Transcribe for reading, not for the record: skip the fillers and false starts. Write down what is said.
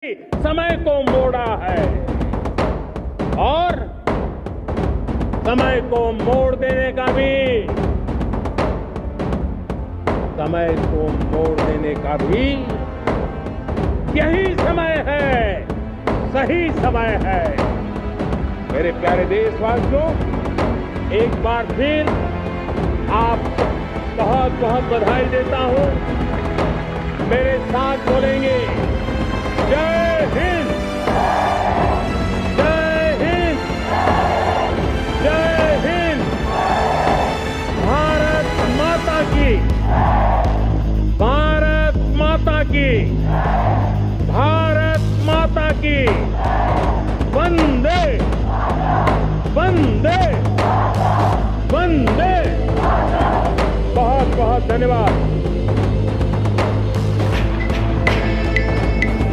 समय को मोड़ा है और समय को मोड़ देने का भी यही समय है, सही समय है। मेरे प्यारे देशवासियों, एक बार फिर आप बहुत बहुत बधाई देता हूं। मेरे साथ बोलेंगे जय हिंद, जय हिंद, जय हिंद। भारत माता की, भारत माता की, भारत माता की। वंदे वंदे वंदे। बहुत बहुत धन्यवाद।